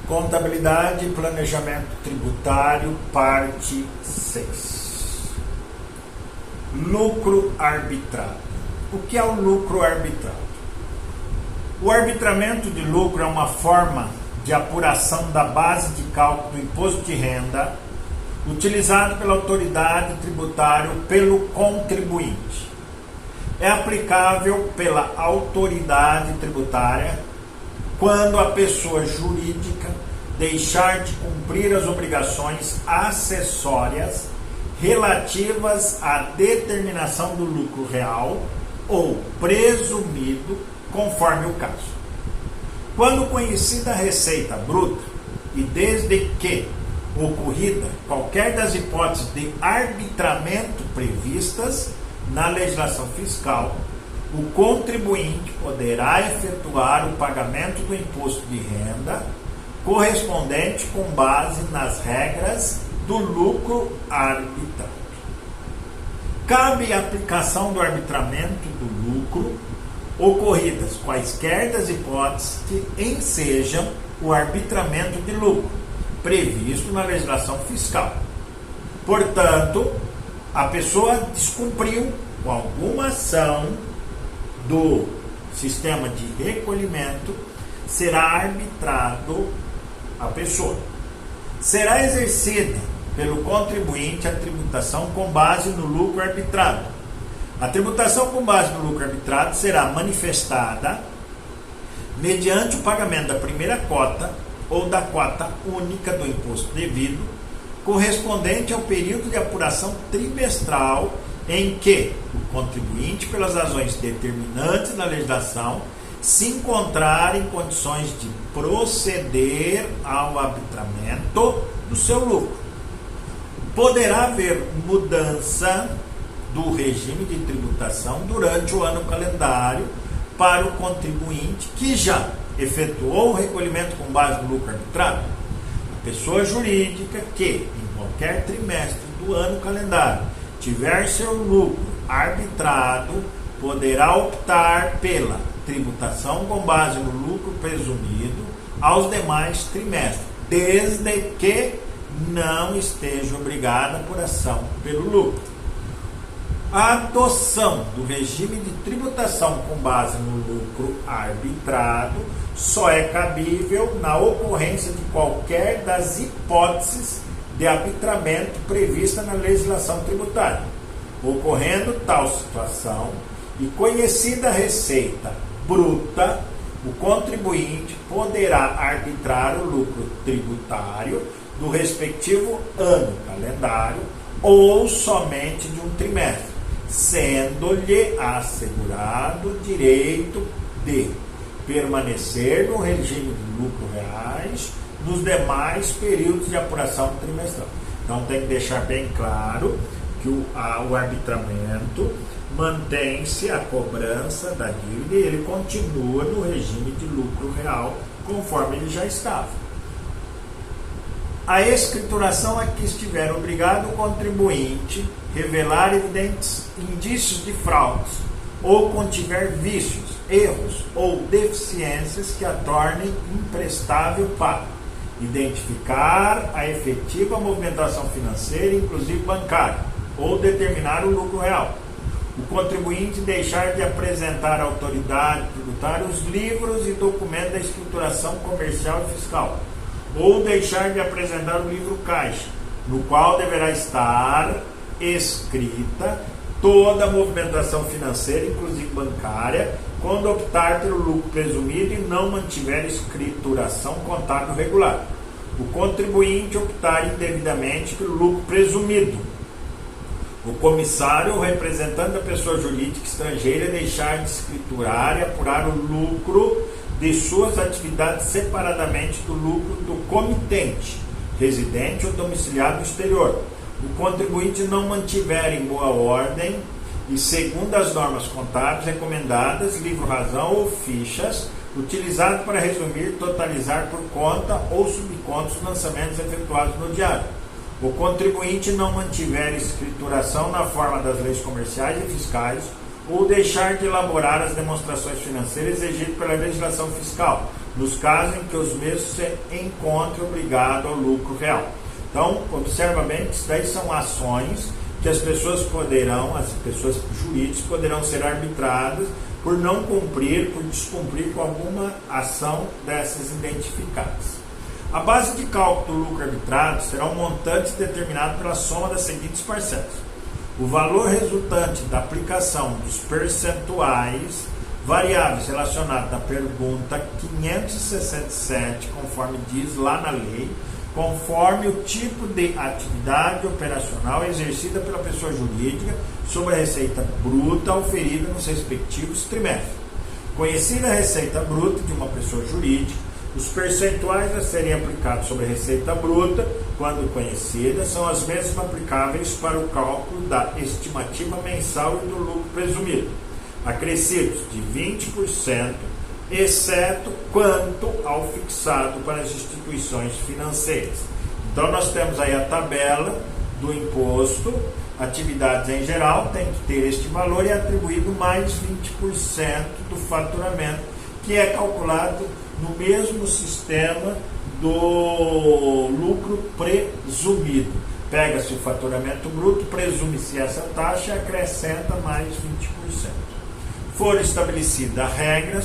Contabilidade e Planejamento Tributário, parte 6. Lucro arbitrado. O que é o lucro arbitrado? O arbitramento de lucro é uma forma de apuração da base de cálculo do imposto de renda utilizado pela autoridade tributária pelo contribuinte. É aplicável pela autoridade tributária quando a pessoa jurídica deixar de cumprir as obrigações acessórias relativas à determinação do lucro real ou presumido, conforme o caso. Quando conhecida a receita bruta e desde que ocorrida qualquer das hipóteses de arbitramento previstas na legislação fiscal, o contribuinte poderá efetuar o pagamento do imposto de renda correspondente com base nas regras do lucro arbitrado. Cabe a aplicação do arbitramento do lucro ocorridas quaisquer das hipóteses que ensejam o arbitramento de lucro previsto na legislação fiscal. Portanto, a pessoa descumpriu com alguma ação do sistema de recolhimento, será arbitrado a pessoa. Será exercida pelo contribuinte a tributação com base no lucro arbitrado. A tributação com base no lucro arbitrado será manifestada mediante o pagamento da primeira cota ou da cota única do imposto devido, correspondente ao período de apuração trimestral em que o contribuinte, pelas razões determinantes na legislação, se encontrar em condições de proceder ao arbitramento do seu lucro. Poderá haver mudança do regime de tributação durante o ano calendário para o contribuinte que já efetuou o recolhimento com base no lucro arbitrado. A pessoa jurídica que, em qualquer trimestre do ano calendário, tiver seu lucro arbitrado, poderá optar pela tributação com base no lucro presumido aos demais trimestres, desde que não esteja obrigada por ação pelo lucro. A adoção do regime de tributação com base no lucro arbitrado só é cabível na ocorrência de qualquer das hipóteses de arbitramento prevista na legislação tributária. Ocorrendo tal situação e conhecida a receita bruta, o contribuinte poderá arbitrar o lucro tributário do respectivo ano calendário ou somente de um trimestre, sendo-lhe assegurado o direito de permanecer no regime de lucro reais nos demais períodos de apuração trimestral. Então tem que deixar bem claro que o arbitramento mantém-se a cobrança da dívida e ele continua no regime de lucro real conforme ele já estava. A escrituração a que estiver obrigado o contribuinte revelar evidentes indícios de fraudes ou contiver vícios, erros ou deficiências que a tornem imprestável para identificar a efetiva movimentação financeira, inclusive bancária, ou determinar o lucro real. O contribuinte deixar de apresentar à autoridade tributária os livros e documentos da escrituração comercial e fiscal, ou deixar de apresentar o livro caixa, no qual deverá estar escrita toda a movimentação financeira, inclusive bancária, quando optar pelo lucro presumido e não mantiver escrituração contábil regular. O contribuinte optar indevidamente pelo lucro presumido. O comissário ou representante da pessoa jurídica estrangeira deixar de escriturar e apurar o lucro de suas atividades separadamente do lucro do comitente, residente ou domiciliado no exterior. O contribuinte não mantiver em boa ordem e segundo as normas contábeis recomendadas, livro-razão ou fichas, utilizado para resumir, totalizar por conta ou subconta os lançamentos efetuados no diário. O contribuinte não mantiver escrituração na forma das leis comerciais e fiscais ou deixar de elaborar as demonstrações financeiras exigidas pela legislação fiscal, nos casos em que os mesmos se encontrem obrigados ao lucro real. Então, observa bem que isso daí são ações que as pessoas jurídicas poderão ser arbitradas por não cumprir, por descumprir com alguma ação dessas identificadas. A base de cálculo do lucro arbitrado será um montante determinado pela soma das seguintes parcelas: o valor resultante da aplicação dos percentuais variáveis relacionados à pergunta 567, conforme diz lá na lei, conforme o tipo de atividade operacional exercida pela pessoa jurídica sobre a receita bruta oferida nos respectivos trimestres. Conhecida a receita bruta de uma pessoa jurídica, os percentuais a serem aplicados sobre a receita bruta, quando conhecida, são as mesmas aplicáveis para o cálculo da estimativa mensal e do lucro presumido, acrescidos de 20%, exceto quanto ao fixado para as instituições financeiras. Então nós temos aí a tabela do imposto, atividades em geral tem que ter este valor e é atribuído mais 20% do faturamento, que é calculado no mesmo sistema do lucro presumido. Pega-se o faturamento bruto, presume-se essa taxa e acrescenta mais 20%. Foram estabelecidas regras